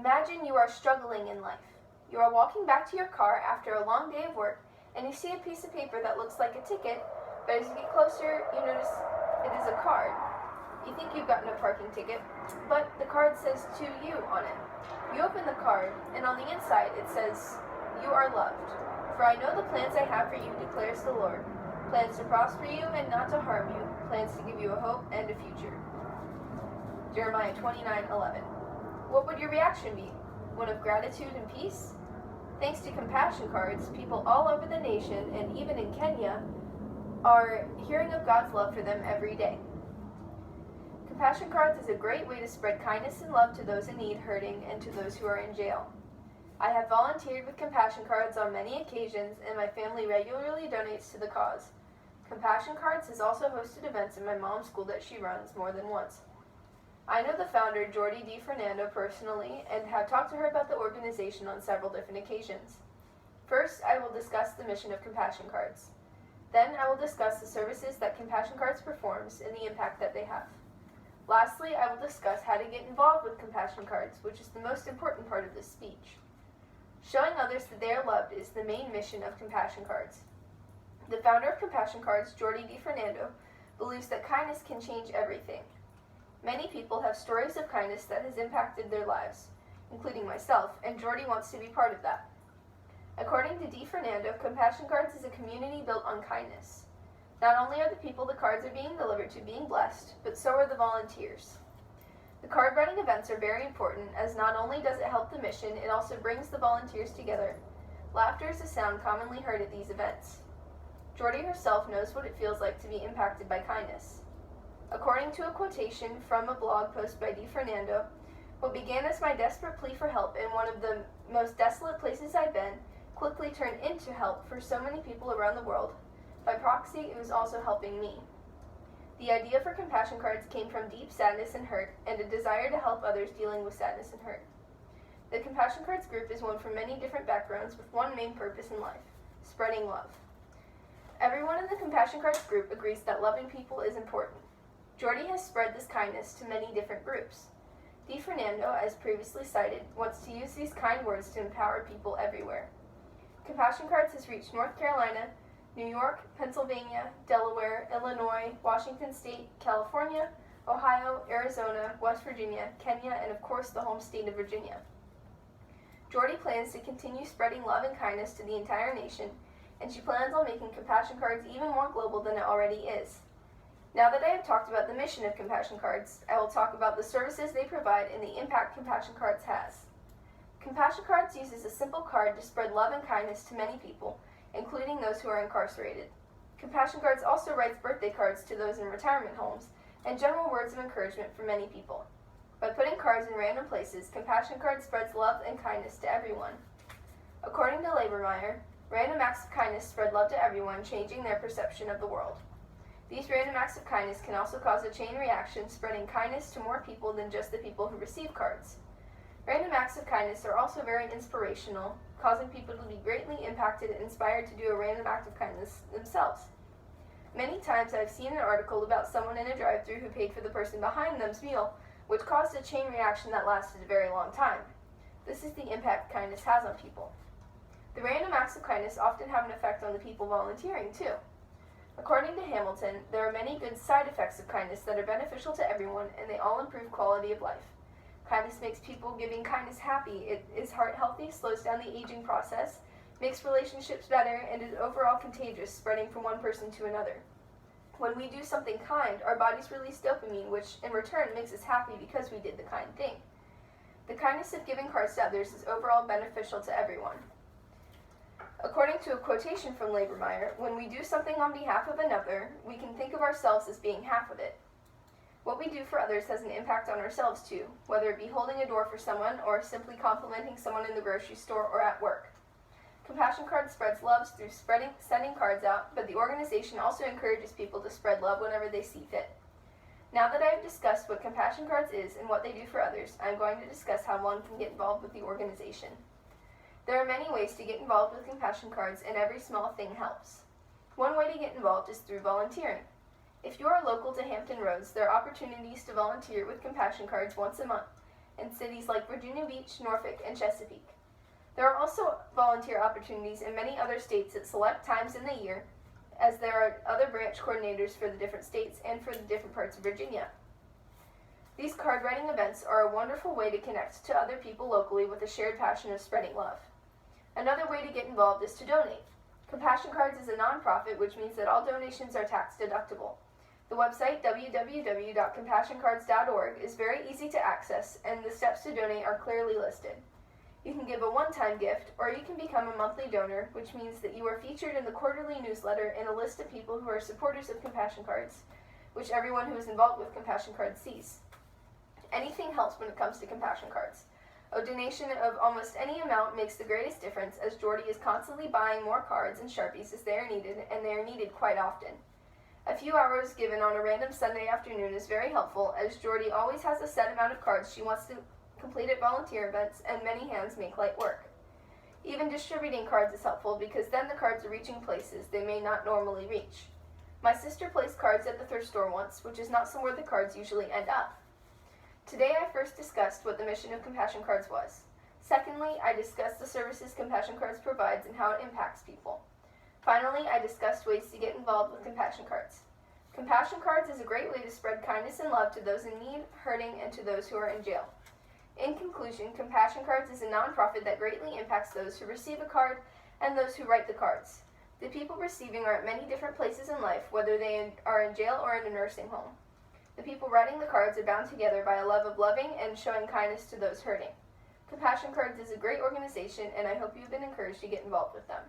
Imagine you are struggling in life. You are walking back to your car after a long day of work, and you see a piece of paper that looks like a ticket, but as you get closer, you notice it is a card. You think you've gotten a parking ticket, but the card says "To You" on it. You open the card, and on the inside it says, "You are loved. For I know the plans I have for you, declares the Lord. Plans to prosper you and not to harm you, plans to give you a hope and a future." Jeremiah 29:11. What would your reaction be? One of gratitude and peace? Thanks to compassion cards, people all over the nation, and even in Kenya, are hearing of God's love for them every day. Compassion cards is a great way to spread kindness and love to those in need, hurting, and to those who are in jail. I have volunteered with compassion cards on many occasions, and my family regularly donates to the cause. Compassion Cards has also hosted events in my mom's school that she runs more than once. I know the founder, Jordi DiFernando, personally, and have talked to her about the organization on several different occasions. First, I will discuss the mission of Compassion Cards. Then, I will discuss the services that Compassion Cards performs and the impact that they have. Lastly, I will discuss how to get involved with Compassion Cards, which is the most important part of this speech. Showing others that they are loved is the main mission of Compassion Cards. The founder of Compassion Cards, Jordi DiFernando, believes that kindness can change everything. Many people have stories of kindness that has impacted their lives, including myself, and Jordi wants to be part of that. According to DiFernando, Compassion Cards is a community built on kindness. Not only are the people the cards are being delivered to being blessed, but so are the volunteers. The card writing events are very important, as not only does it help the mission, it also brings the volunteers together. Laughter is a sound commonly heard at these events. Jordi herself knows what it feels like to be impacted by kindness. According to a quotation from a blog post by DiFernando, what began as my desperate plea for help in one of the most desolate places I've been quickly turned into help for so many people around the world. By proxy, it was also helping me. The idea for Compassion Cards came from deep sadness and hurt, and a desire to help others dealing with sadness and hurt. The Compassion Cards group is one from many different backgrounds with one main purpose in life: spreading love. Everyone in the Compassion Cards group agrees that loving people is important. Jordi has spread this kindness to many different groups. DiFernando, as previously cited, wants to use these kind words to empower people everywhere. Compassion Cards has reached North Carolina, New York, Pennsylvania, Delaware, Illinois, Washington State, California, Ohio, Arizona, West Virginia, Kenya, and of course the home state of Virginia. Jordi plans to continue spreading love and kindness to the entire nation, and she plans on making Compassion Cards even more global than it already is. Now that I have talked about the mission of Compassion Cards, I will talk about the services they provide and the impact Compassion Cards has. Compassion Cards uses a simple card to spread love and kindness to many people, including those who are incarcerated. Compassion Cards also writes birthday cards to those in retirement homes and general words of encouragement for many people. By putting cards in random places, Compassion Cards spreads love and kindness to everyone. According to Labermeyer, random acts of kindness spread love to everyone, changing their perception of the world. These random acts of kindness can also cause a chain reaction, spreading kindness to more people than just the people who receive cards. Random acts of kindness are also very inspirational, causing people to be greatly impacted and inspired to do a random act of kindness themselves. Many times I've seen an article about someone in a drive-thru who paid for the person behind them's meal, which caused a chain reaction that lasted a very long time. This is the impact kindness has on people. The random acts of kindness often have an effect on the people volunteering, too. According to Hamilton, there are many good side effects of kindness that are beneficial to everyone, and they all improve quality of life. Kindness makes people giving kindness happy, it is heart healthy, slows down the aging process, makes relationships better, and is overall contagious, spreading from one person to another. When we do something kind, our bodies release dopamine, which in return makes us happy because we did the kind thing. The kindness of giving cards to others is overall beneficial to everyone. According to a quotation from Labermeyer, when we do something on behalf of another, we can think of ourselves as being half of it. What we do for others has an impact on ourselves too, whether it be holding a door for someone or simply complimenting someone in the grocery store or at work. Compassion Cards spreads love through sending cards out, but the organization also encourages people to spread love whenever they see fit. Now that I have discussed what Compassion Cards is and what they do for others, I am going to discuss how one can get involved with the organization. There are many ways to get involved with Compassion Cards, and every small thing helps. One way to get involved is through volunteering. If you are local to Hampton Roads, there are opportunities to volunteer with Compassion Cards once a month, in cities like Virginia Beach, Norfolk, and Chesapeake. There are also volunteer opportunities in many other states at select times in the year, as there are other branch coordinators for the different states and for the different parts of Virginia. These card writing events are a wonderful way to connect to other people locally with a shared passion of spreading love. Another way to get involved is to donate. Compassion Cards is a nonprofit, which means that all donations are tax deductible. The website www.compassioncards.org is very easy to access, and the steps to donate are clearly listed. You can give a one-time gift, or you can become a monthly donor, which means that you are featured in the quarterly newsletter in a list of people who are supporters of Compassion Cards, which everyone who is involved with Compassion Cards sees. Anything helps when it comes to Compassion Cards. A donation of almost any amount makes the greatest difference, as Jordy is constantly buying more cards and Sharpies as they are needed, and they are needed quite often. A few hours given on a random Sunday afternoon is very helpful, as Jordy always has a set amount of cards she wants to complete at volunteer events, and many hands make light work. Even distributing cards is helpful, because then the cards are reaching places they may not normally reach. My sister placed cards at the thrift store once, which is not somewhere the cards usually end up. Today I first discussed what the mission of Compassion Cards was. Secondly, I discussed the services Compassion Cards provides and how it impacts people. Finally, I discussed ways to get involved with Compassion Cards. Compassion Cards is a great way to spread kindness and love to those in need, hurting, and to those who are in jail. In conclusion, Compassion Cards is a nonprofit that greatly impacts those who receive a card and those who write the cards. The people receiving are at many different places in life, whether they are in jail or in a nursing home. The people writing the cards are bound together by a love of loving and showing kindness to those hurting. Compassion Cards is a great organization, and I hope you've been encouraged to get involved with them.